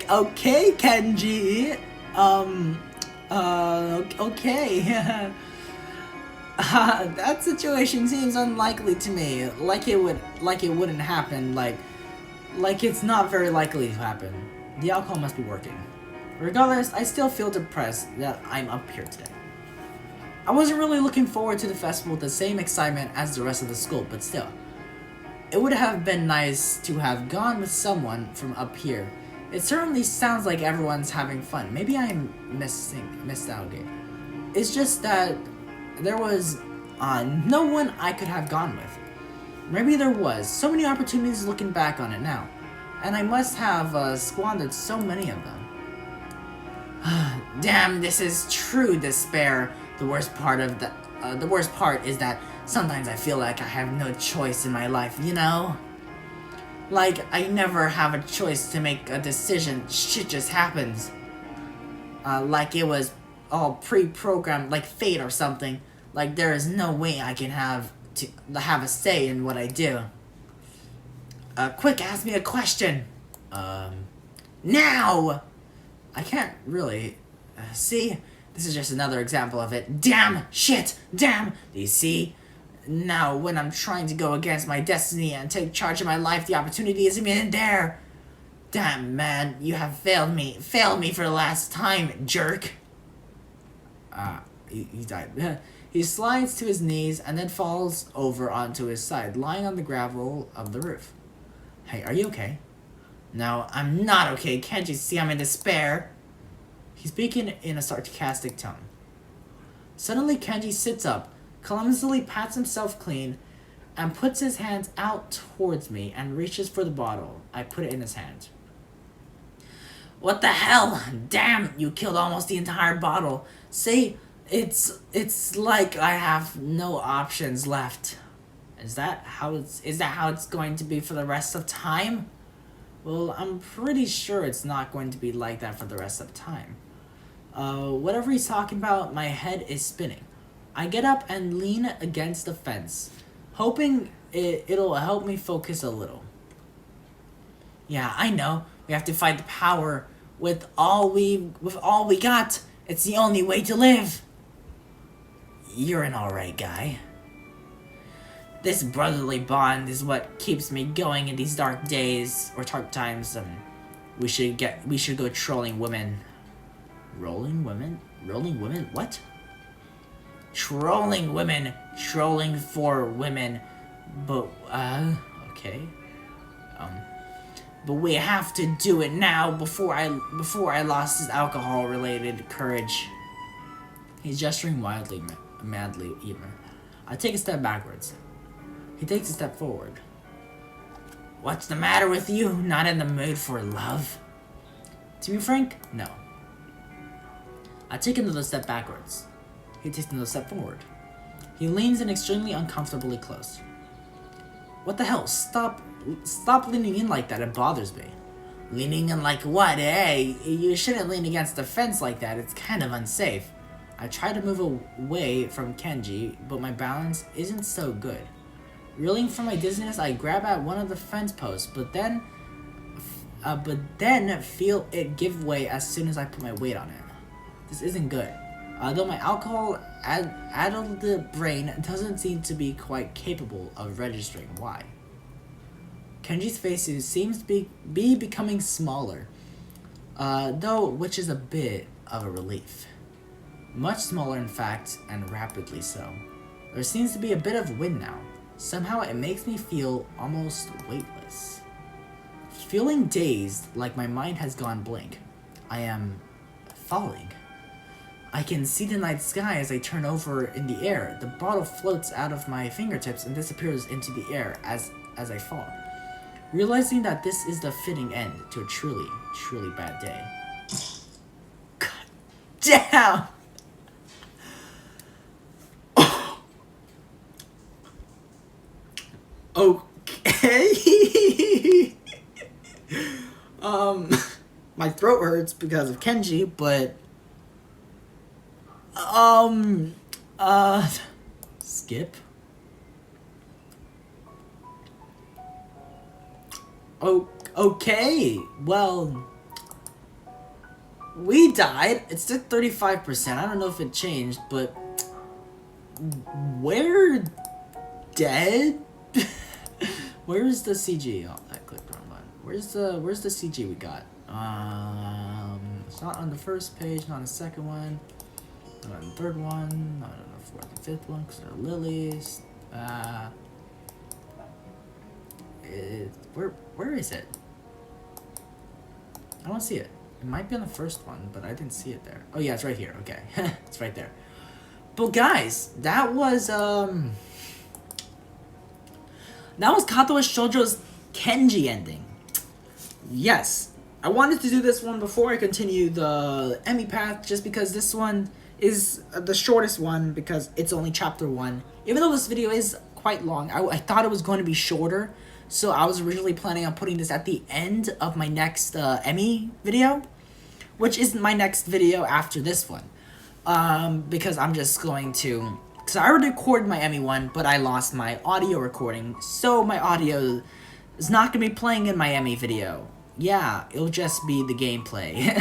Okay, Kenji. Okay. That situation seems unlikely to me. Like it wouldn't happen. Like it's not very likely to happen. The alcohol must be working. Regardless, I still feel depressed that I'm up here today. I wasn't really looking forward to the festival with the same excitement as the rest of the school, but still. It would have been nice to have gone with someone from up here. It certainly sounds like everyone's having fun. Maybe I'm missed out here. It's just that there was no one I could have gone with. Maybe there was. So many opportunities looking back on it now. And I must have squandered so many of them. Damn, this is true despair. The worst part is that sometimes I feel like I have no choice in my life, you know? Like, I never have a choice to make a decision. Shit just happens. Like it was all pre-programmed, like fate or something. Like there is no way I can have a say in what I do. Quick, ask me a question. Now! I can't really... see? This is just another example of it. Damn! Shit! Damn! Do you see? Now, when I'm trying to go against my destiny and take charge of my life, the opportunity isn't even there. Damn, man. You have failed me. Failed me for the last time, jerk. He died. He slides to his knees and then falls over onto his side, lying on the gravel of the roof. Hey, are you okay? No, I'm not okay. Can't you see I'm in despair? He's speaking in a sarcastic tone. Suddenly, Kenji sits up, clumsily pats himself clean, and puts his hands out towards me and reaches for the bottle. I put it in his hand. What the hell? Damn, you killed almost the entire bottle. See, it's like I have no options left. Is that how it's going to be for the rest of time? Well, I'm pretty sure it's not going to be like that for the rest of time. Whatever he's talking about, my head is spinning. I get up and lean against the fence, hoping it'll help me focus a little. Yeah, I know. We have to fight the power with all we got. It's the only way to live. You're an alright guy. This brotherly bond is what keeps me going in these dark days, or dark times. We should go trolling women. Rolling women? Rolling women? What? Trolling women. Trolling for women. But, okay. But we have to do it now before I lost his alcohol-related courage. He's gesturing wildly, madly, even. I take a step backwards. He takes a step forward. What's the matter with you? Not in the mood for love? To be frank, no. I take another step backwards. He takes another step forward. He leans in extremely uncomfortably close. What the hell? Stop leaning in like that. It bothers me. Leaning in like what, eh? You shouldn't lean against the fence like that. It's kind of unsafe. I try to move away from Kenji, but my balance isn't so good. Reeling from my dizziness, I grab at one of the fence posts, but then feel it give way as soon as I put my weight on it. This isn't good. Though my alcohol-addled brain doesn't seem to be quite capable of registering why. Kenji's face seems to be becoming smaller, though, which is a bit of a relief. Much smaller, in fact, and rapidly so. There seems to be a bit of wind now. Somehow it makes me feel almost weightless. Feeling dazed, like my mind has gone blank. I am falling. I can see the night sky as I turn over in the air. The bottle floats out of my fingertips and disappears into the air as I fall. Realizing that this is the fitting end to a truly, truly bad day. God damn! Okay. My throat hurts because of Kenji, but skip. Oh, okay. Well, we died. It's at 35%. I don't know if it changed, but we're dead. Where's the CG? Oh, I clicked wrong one. Where's the CG we got? It's not on the first page, not on the second one, not on the third one, not on the fourth and fifth one, because they're lilies. Where is it? I don't see it. It might be on the first one, but I didn't see it there. Oh yeah, it's right here. Okay, it's right there. But guys, that was Katawa Shoujo's Kenji ending. Yes, I wanted to do this one before I continue the Emmy path, just because this one is the shortest one because it's only chapter 1. Even though this video is quite long, I thought it was going to be shorter, so I was originally planning on putting this at the end of my next Emmy video, which is my next video after this one, because I'm just going to... Because I already recorded my Emmy one, but I lost my audio recording, so my audio is not going to be playing in my Emmy video. Yeah, it'll just be the gameplay.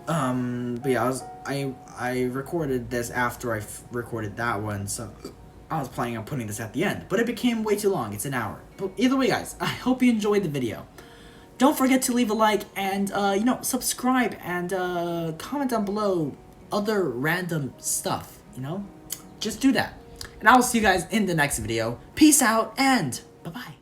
But yeah, I recorded this after I recorded that one, so I was planning on putting this at the end. But it became way too long, it's an hour. But either way, guys, I hope you enjoyed the video. Don't forget to leave a like and, subscribe and comment down below other random stuff. Just do that. And I will see you guys in the next video. Peace out and bye-bye.